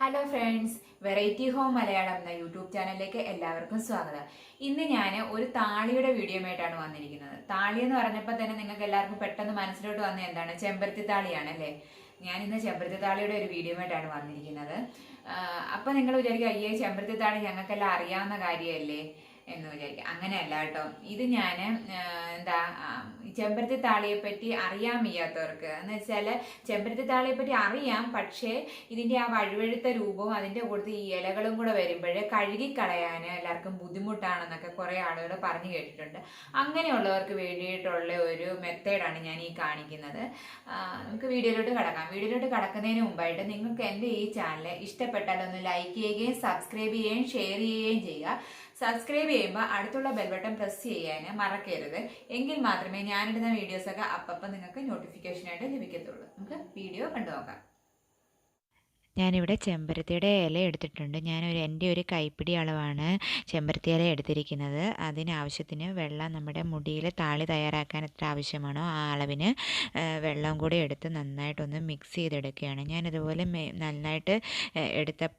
Hello friends, variety home Malayalam എന്ന YouTube ചാനലിലേക്ക് എല്ലാവർക്കും സ്വാഗതം. ഇന്ന് ഞാൻ ഒരു താളിയുടെ വീഡിയോയുമായിട്ടാണ് വന്നിരിക്കുന്നത്. താളി എന്ന് പറഞ്ഞപ്പോൾ തന്നെ നിങ്ങൾക്ക് എല്ലാവർക്കും പെട്ടെന്ന് മനസ്സിലോട്ട് വന്ന എന്താണ്? ചെമ്പരത്തി താളിയാണ് അല്ലേ? ഞാൻ ഇന്ന് ചെമ്പരത്തി താളിയുടെ ഒരു വീഡിയോയുമായിട്ടാണ് വന്നിരിക്കുന്നത്. അപ്പം നിങ്ങൾ വിചാരിക്കും, അയ്യേ ചെമ്പരത്തി താളി ഞങ്ങൾക്കെല്ലാം അറിയാവുന്ന കാര്യമല്ലേ എന്ന് വിചാരിക്കും. അങ്ങനെയല്ല കേട്ടോ. ഇത് ഞാൻ എന്താ ചെമ്പരത്തി താളിയെ പറ്റി അറിയാൻ വയ്യാത്തവർക്ക് എന്ന് വെച്ചാൽ, ചെമ്പരത്തി താളിയെ പറ്റി അറിയാം, പക്ഷേ ഇതിൻ്റെ ആ വഴുവഴുത്ത രൂപവും അതിൻ്റെ കൂടുതൽ ഈ ഇലകളും കൂടെ വരുമ്പോഴേ കഴുകിക്കളയാൻ എല്ലാവർക്കും ബുദ്ധിമുട്ടാണെന്നൊക്കെ കുറേ ആളുകൾ പറഞ്ഞു കേട്ടിട്ടുണ്ട്. അങ്ങനെയുള്ളവർക്ക് വേണ്ടിയിട്ടുള്ള ഒരു മെത്തേഡാണ് ഞാൻ ഈ കാണിക്കുന്നത്. നമുക്ക് വീഡിയോയിലോട്ട് കടക്കാം. വീഡിയോയിലോട്ട് കടക്കുന്നതിന് മുമ്പായിട്ട് നിങ്ങൾക്ക് എൻ്റെ ഈ ചാനൽ ഇഷ്ടപ്പെട്ടാൽ ഒന്ന് ലൈക്ക് ചെയ്യുകയും സബ്സ്ക്രൈബ് ചെയ്യുകയും ഷെയർ ചെയ്യുകയും ചെയ്യുക. സബ്സ്ക്രൈബ് ചെയ്യുമ്പോൾ അടുത്തുള്ള ബെൽ ബട്ടൺ പ്രസ് ചെയ്യാൻ മറക്കരുത്. എങ്കിൽ മാത്രമേ ഞാനിടുന്ന വീഡിയോസൊക്കെ അപ്പം നിങ്ങൾക്ക് നോട്ടിഫിക്കേഷനായിട്ട് ലഭിക്കത്തുള്ളൂ. നമുക്ക് വീഡിയോ കണ്ടു നോക്കാം. ഞാനിവിടെ ചെമ്പരത്തിയുടെ ഇല എടുത്തിട്ടുണ്ട്. എൻ്റെ ഒരു കൈപ്പിടി അളവാണ് ചെമ്പരത്തി ഇല എടുത്തിരിക്കുന്നത്. അതിനാവശ്യത്തിന് വെള്ളം, നമ്മുടെ മുടിയിൽ താളി തയ്യാറാക്കാൻ എത്ര ആവശ്യമാണോ ആ അളവിന് വെള്ളം കൂടി എടുത്ത് നന്നായിട്ടൊന്ന് മിക്സ് ചെയ്തെടുക്കുകയാണ്. ഞാനിതുപോലെ നന്നായിട്ട്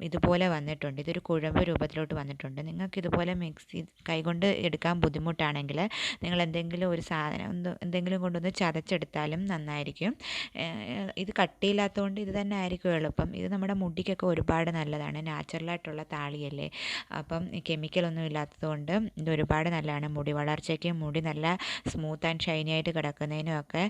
ഇതുപോലെ വന്നിട്ടുണ്ട്. ഇതൊരു കുഴമ്പ് രൂപത്തിലോട്ട് വന്നിട്ടുണ്ട്. നിങ്ങൾക്ക് ഇതുപോലെ കൈകൊണ്ട് എടുക്കാൻ ബുദ്ധിമുട്ടാണെങ്കിൽ നിങ്ങൾ എന്തെങ്കിലും ഒരു സാധനം എന്തെങ്കിലും കൊണ്ടൊന്ന് ചതച്ചെടുത്താലും നന്നായിരിക്കും. ഇത് കട്ടിയില്ലാത്തതുകൊണ്ട് ഇത് തന്നെ ആയിരിക്കും എളുപ്പം. ഇത് നമ്മുടെ മുടിക്കൊക്കെ ഒരുപാട് നല്ലതാണ്. നാച്ചുറലായിട്ടുള്ള താളിയല്ലേ, അപ്പം കെമിക്കലൊന്നും ഇല്ലാത്തതുകൊണ്ട് ഇത് ഒരുപാട് നല്ലതാണ്. മുടി വളർച്ചയ്ക്കും മുടി നല്ല സ്മൂത്ത് ആൻഡ് ഷൈനി ആയിട്ട് കിടക്കുന്നതിനും ഒക്കെ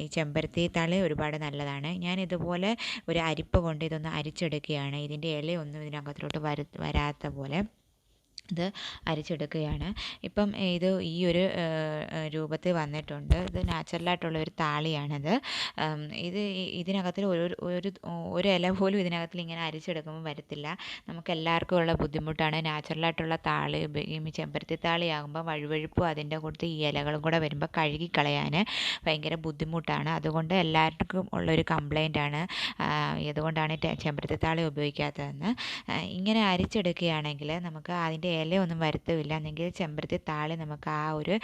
ഈ ചെമ്പരത്തി താളി ഒരുപാട് നല്ലതാണ്. ഞാൻ ഇതുപോലെ ഒരു അരിപ്പ കൊണ്ട് ഇതൊന്ന് അരിച്ചെടുക്കുകയാണ്. ഇതിൻ്റെ ഇലയൊന്നും ഇതിനകത്തോട്ട് വരാത്ത പോലെ ഇത് അരിച്ചെടുക്കുകയാണ്. ഇപ്പം ഇത് ഈ ഒരു രൂപത്തിൽ വന്നിട്ടുണ്ട്. ഇത് നാച്ചുറലായിട്ടുള്ള ഒരു താളിയാണിത്. ഇതിനകത്തിൽ ഒരു ഇല പോലും ഇതിനകത്തിൽ ഇങ്ങനെ അരിച്ചെടുക്കുമ്പോൾ വരത്തില്ല. നമുക്ക് എല്ലാവർക്കും ഉള്ള ബുദ്ധിമുട്ടാണ്. നാച്ചുറലായിട്ടുള്ള താളി, ഈ ചെമ്പരത്തി താളിയാകുമ്പോൾ വഴുവഴുപ്പും അതിൻ്റെ കൂട്ടത്തിൽ ഈ ഇലകളും കൂടെ വരുമ്പോൾ കഴുകിക്കളയാൻ ഭയങ്കര ബുദ്ധിമുട്ടാണ്. അതുകൊണ്ട് എല്ലാവർക്കും ഉള്ളൊരു കംപ്ലൈൻ്റാണ്. അതുകൊണ്ടാണ് ചെമ്പരത്തി താളി ഉപയോഗിക്കാത്തതെന്ന്. ഇങ്ങനെ അരിച്ചെടുക്കുകയാണെങ്കിൽ നമുക്ക് അതിൻ്റെ ഇലയൊന്നും വരുത്തുമില്ല. എന്നെങ്കിൽ ചെമ്പരത്തി താളി നമുക്ക് ആ ഒരു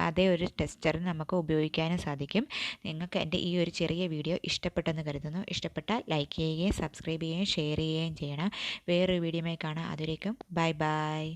അതേ ഒരു ടെക്സ്ചറിന് നമുക്ക് ഉപയോഗിക്കാനും സാധിക്കും. നിങ്ങൾക്ക് എൻ്റെ ഈ ഒരു ചെറിയ വീഡിയോ ഇഷ്ടപ്പെട്ടെന്ന് കരുതുന്നു. ഇഷ്ടപ്പെട്ടാൽ ലൈക്ക് ചെയ്യുകയും സബ്സ്ക്രൈബ് ചെയ്യുകയും ഷെയർ ചെയ്യുകയും ചെയ്യണം. വേറൊരു വീഡിയോയുമായി കാണാം. അതുവരേക്കും ബൈ ബൈ.